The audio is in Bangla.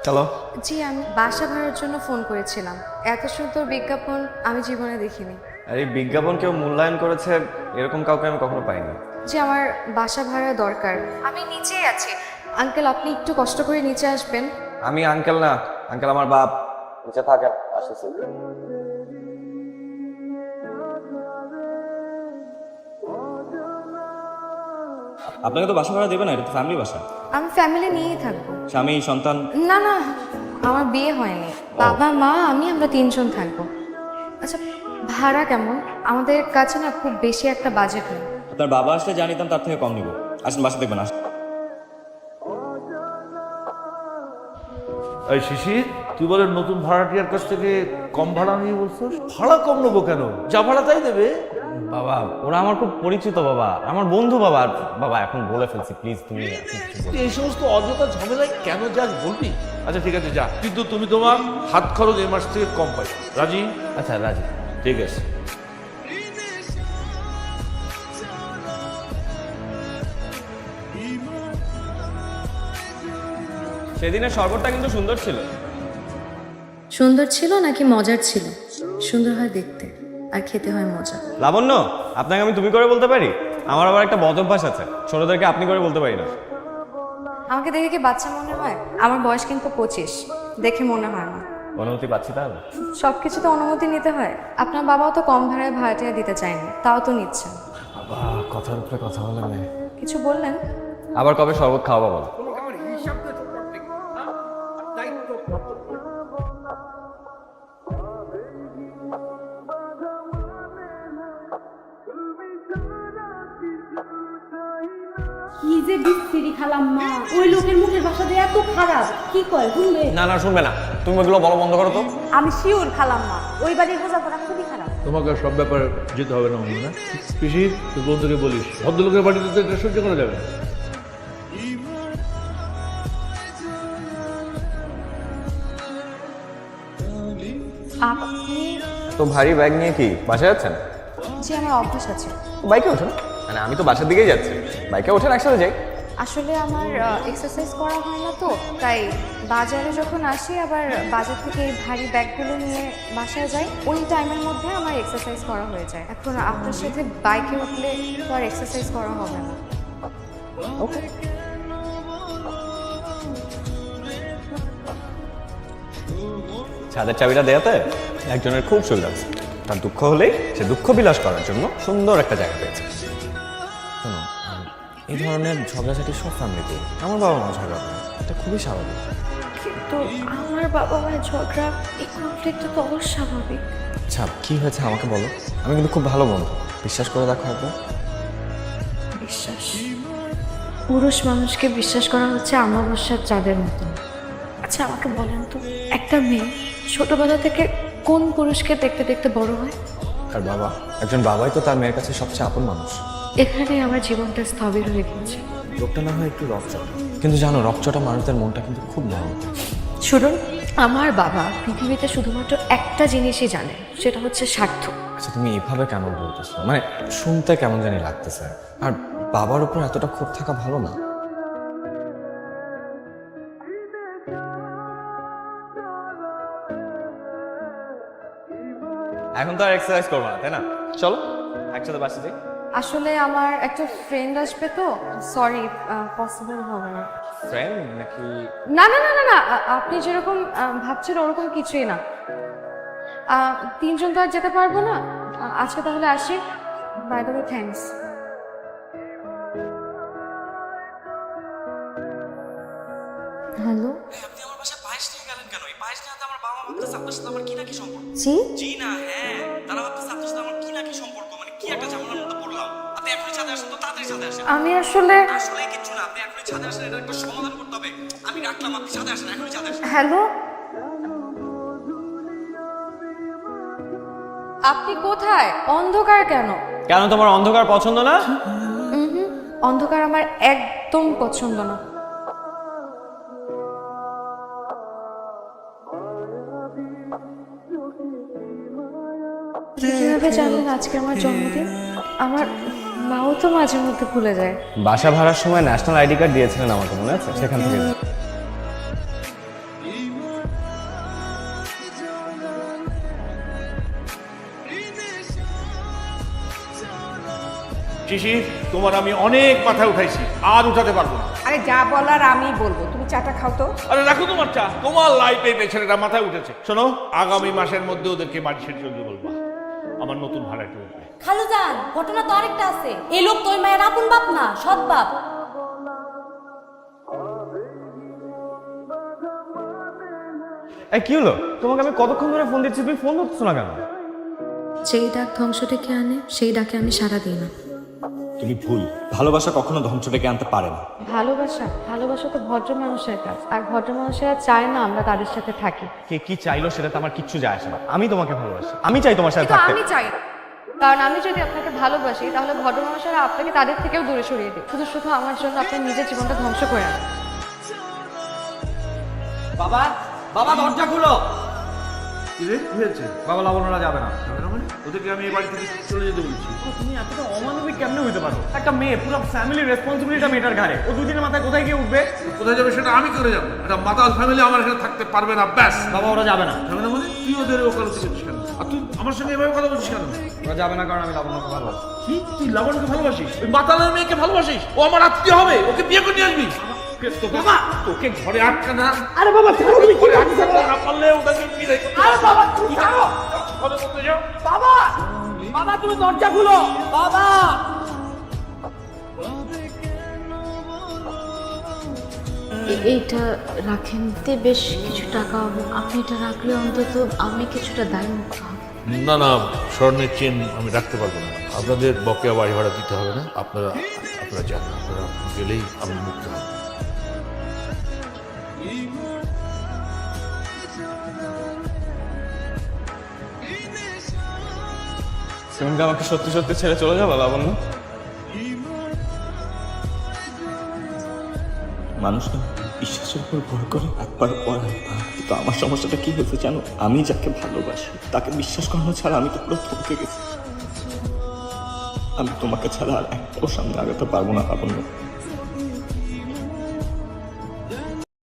চলো। জি, আমি বাসা ভাড়ার জন্য ফোন করেছিলাম। এত সুন্দর বিজ্ঞাপন আমি জীবনে দেখিনি। আর এই বিজ্ঞাপন কেউ মূল্যায়ন করেছে এরকম কাউকে আমি কখনো পাইনি। জি, আমার বাসা ভাড়া দরকার। আমি নিচেই আছি। আঙ্কেল, আপনি একটু কষ্ট করে নিচে আসবেন। আমি আঙ্কেল না, আঙ্কেল আমার বাপ। নিচে থাকেন, আসতেছি। আপনাকে তো বাসা ভাড়া দেবে না, এটা তো ফ্যামিলি বাসা। আমি ফ্যামিলি নিয়েই থাকবো। স্বামী সন্তান? না না, আমার বিয়ে হয়নি। বাবা মা আমি আমরা তিনজন থাকবো। আচ্ছা, ভাড়া কেমন? আমাদের কাছে না খুব বেশি একটা বাজেট নেই। আপনার বাবা আসলে জানিতাম তার থেকে কম নিব। আসেন বাসা দেখবেন। আসেন। এই শিশির, তুই বলে নতুন ভাড়াটিয়ার কাছ থেকে কম ভাড়া নিয়ে বলছিস? ভাড়া কম নেবো কেন? যা ভাড়া তাই দেবে। বাবা ওরা আমার খুব পরিচিত বাবা, আমার বন্ধু বাবা। আর বাবা এখন বলে ফেলছি, প্লিজ তুমি এখন কিছু বলো। এই সমস্ত অযথা ঝামেলায় কেন যাস বলবি? আচ্ছা ঠিক আছে, যা, কিন্তু তুমি তোমার হাত খরচ এই মাস থেকে কম পাই। রাজি? আচ্ছা রাজি। ঠিক আছে। সেদিনের শরবতটা কিন্তু সুন্দর ছিল। সুন্দর ছিল নাকি মজার ছিল? সুন্দর হয় দেখতে, আর খেতে হয় মজা। লাবণ্য, আপনাকে আমি তুমি করে বলতে পারি? আমার আবার একটা বদ অভ্যাস আছে, ছোটদেরকে আপনি করে বলতে পারি না। আমাকে দেখে কি বাচ্চা মনে হয়? আমার বয়স কিন্তু 25, দেখে মনে হয় না। অনুমতি পাচ্ছি তাহলে? সবকিছু তো অনুমতি নিতে হয়। আপনার বাবাও তো কম ভাড়ায় ভাড়াটিয়া দিতে চায়নি, তাও তো নিচ্ছেন। বাবা কথার উপরে কথা বলে না। কিছু বললেন? আবার কবে শরবত খাওয়াবো বলো? কি যে বিস্তিরি খালাম্মা, ওই লোকের মুখের ভাষা যে এত খারাপ, কি কয় শুনবে? না না শুনবে না, তুমি ওগুলো বলো বন্ধ করো তো। আমি শিওর খালাম্মা, ওই বাড়ির বোঝাপড়া খুবই খারাপ। তোমাকে সব ব্যাপারে যেতে হবে না মনে না। শিশির, তুই বন্ধুকে বলিস ভদ্রলোকের বাড়িতে তো এটা সহ্য করা যাবে না। আপনি? তো ভারী ব্যাগ নিয়ে কি বাসায় যাচ্ছেন? জি, আমার অভ্যাস আছে। বাইকে ওঠেন। মানে আমি তো বাসার দিকেই যাচ্ছি, বাইকে ওঠেন একসাথে যাই। আসলে আমার এক্সারসাইজ করা হয় না তো, তাই বাজারে যখন আসি আবার বাজার থেকে এই ভারী ব্যাগগুলো নিয়ে বাসায় যাই, ওই টাইমের মধ্যে আমার এক্সারসাইজ করা হয়ে যায়। এখন আপনার সাথে বাইকে উঠলে তো আর এক্সারসাইজ করা হবে না। ওকে। ছাদের চাবিটা দেয়াতে একজনের খুব সুবিধা আছে। তার দুঃখ হলেই সে দুঃখ বিলাস করার জন্য সুন্দর একটা জায়গা পেয়েছে। শোনো, এই ধরনের ঝগড়াঝাটি সব ফ্যামিলিতে, আমার বাবা মা ঝগড়া করে, এটা খুবই স্বাভাবিক। কিন্তু আমার বাবা মায়ের ঝগড়া, এই কনফ্লিক্টটা তো অস্বাভাবিক। আচ্ছা কি হয়েছে আমাকে বলো, আমি কিন্তু খুব ভালো বন্ধু, বিশ্বাস করে দেখো একবার। বিশ্বাস? পুরুষ মানুষকে বিশ্বাস করা হচ্ছে অমাবস্যার চাঁদের মতো। আচ্ছা আমাকে বলেন তো, একটা মেয়ে ছোটবেলা থেকে কোন পুরুষকে দেখতে দেখতে বড় হয়? আর বাবা, একজন বাবাই তো তার মেয়ের কাছে সবচেয়ে আপন মানুষ। এখানে আমার জীবনটা স্থবির হয়ে গেছে। লোকটা না হয় একটু রকচটা, কিন্তু জানো রকচটা মানুষদের মনটা কিন্তু খুব ভালো। শুনুন, আমার বাবা পৃথিবীতে শুধুমাত্র একটা জিনিসই জানে, সেটা হচ্ছে স্বার্থ। আচ্ছা তুমি এভাবে কেন বলতেছো? মানে শুনতে কেমন জানি লাগতেছে। আর বাবার উপর এতটা ক্ষোভ থাকা ভালো না। এখন তো আর এক্সারসাইজ করবো না, তাই না? চলো একসাথে বাসে যাই। আসলে আমার একটা ফ্রেন্ড আসবে তো, সরি, পসিবল হবে না। ফ্রেন্ড নাকি? না না না না না, আপনি যেরকম ভাবছেন ওরকম কিছুই না। তিনজন তো আর যেতে পারবো না। আজকে তাহলে আসি। By the way, thanks. Hello. আপনি আমার বাসায় পায়েস নিয়ে গেলেন কেন? এই পায়েস নিয়ে আমার বাবা মা ভাবতেছে আপনার সাথে আমার কি না কি সম্পর্ক। জি? জি না হ্যাঁ, তারা ভাবতেছে আপনার সাথে আমার কি না কি সম্পর্ক, মানে কি একটা ঝামেলার মধ্যে পড়লাম। আপনি এখনই ছাদে আসেন তো, তাড়াতাড়ি ছাদে আসেন। আমি আসলে আসলে কিচ্ছু না, আপনি এখনই ছাদে আসেন, এটা একটা সমাধান করতে হবে। আমি রাখলাম, আপনি ছাদে আসেন, এখনই ছাদে আসেন। হ্যালো, আপনি কোথায়? অন্ধকার কেন? কেন তোমার অন্ধকার পছন্দ না? অন্ধকার আমার একদম পছন্দ না। কিভাবে জানলেন আজকে আমার জন্মদিন? আমার মাও তো মাঝে মধ্যে ভুলে যায়। বাসা ভাড়ার সময় ন্যাশনাল আইডি কার্ড দিয়েছিলেন আমাকে, মনে আছে? সেখান থেকে শিশির, তোমার আমি অনেক মাথায় উঠাইছি, আর উঠাতে পারবো না। আরে যা বলার আমি বলবো, তুমি চাটা খাও তো। আরে রাখো তোমার চা, তোমার লাইফে এই ছেলেটা মাথায় উঠেছে। শোনো, আগামী মাসের মধ্যে ওদেরকে বাড়ি ছেড়ে চলতে বলবা, আমার নতুন ভাড়াটা উঠবে। খালুজান, ঘটনা তো আরেকটা আছে। এই লোক তো ওই মায়ের আপন বাপ না, সৎ বাপ। এই কি হলো? তোমাকে আমি কতক্ষণ ধরে ফোন দিচ্ছি, তুমি ফোন ধরছো না কেন? যেই ডাক ধ্বংস ডেকে আনে সেই ডাকে আমি সাড়া দিই না। তুমি ভুল। ভালোবাসা কখনো ধ্বংস ডেকে আনতে পারে না। ভালোবাসা তো ভদ্র মানুষের কাজ, আর ভদ্র মানুষেরা চায় না আমরা তাদের সাথে থাকি। কে কি চাইলো সেটা তো আমার কিচ্ছু যায় আসে না। আমি তোমাকে ভালোবাসি, আমি চাই তোমার সাথে কিন্তু থাকতে। আমি চাই না। কারণ আমি যদি আপনাকে ভালোবাসি তাহলে ভদ্র মানুষেরা আপনাকে তাদের থেকেও দূরে সরিয়ে দিই, শুধু শুধু আমার জন্য আপনার নিজের জীবনটা ধ্বংস করে আনেন। বাবা বাবা দরজা খুলো। কি রে, কি হয়েছে? বাবা লাবণ্যরা যাবে না। যাবে না মানে? ওদেরকে আমি এই বাড়ি থেকে চলে যেতে বলছি। তুমি এতটা অমানবিক কেমনে হইতে পারো? একটা মেয়ে, পুরো ফ্যামিলির রেসপন্সিবিলিটি মেয়েটার ঘাড়ে। ও দুদিনের মাথায় কোথায় গিয়ে উঠবে? কোথায় যাবে সেটা আমি করে যাবো। একটা মাতাল ফ্যামিলি আমার এখানে থাকতে পারবে না, ব্যাস। বাবা ওরা যাবে না। যাবে না মানে? তুই ওদের ওকালতি করছিস কেন? আর তুই আমার সঙ্গে এভাবে কথা বলছিস কেন? ওরা যাবে না কারণ আমি লাবণ্যকে ভালোবাসি। কি, তুই লাবণকে ভালোবাসিস? ওই মাতালের মেয়েকে ভালোবাসিস? ও আমার আত্মীয় হবে, ওকে বিয়ে করে নিয়ে আসবি। বাবা, তোকে ঘরে আটকা না। আরে বাবা ছাড়ো, তুমি ঘরে আটকা না পারলে ওটাকে বিদায় করতে। আরে বাবা, তুই ছাড়ো। ঘরে করতে যাও। বাবা বাবা তুমি দরজা খুলো বাবা। এইটা রাখেন, তে বেশ কিছু টাকা হবে। আপনি এটা রাখলে অন্তত আমি কিছুটা দায় মুক্ত হব। না না, স্বর্ণের চেন আমি রাখতে পারবো না। আপনাদের বকেয়া বাড়ি ভাড়া দিতে হবে না। আপনারা যান, আপনারা গেলেই আমি মুক্ত হব। তুমি কি আমাকে সত্যি সত্যি ছেড়ে চলে যাবে লাবণ্য? মানুষ না বিশ্বাসের উপর ভর করে একবার পর একবার। কিন্তু আমার সমস্যাটা কি হয়েছে জানো? আমি যাকে ভালোবাসি তাকে বিশ্বাস করানো ছাড়া আমি তো পুরো থমকে গেছি। আমি তোমাকে ছাড়া আর এক পাও সামনে আগাতে পারবো না লাবণ্য।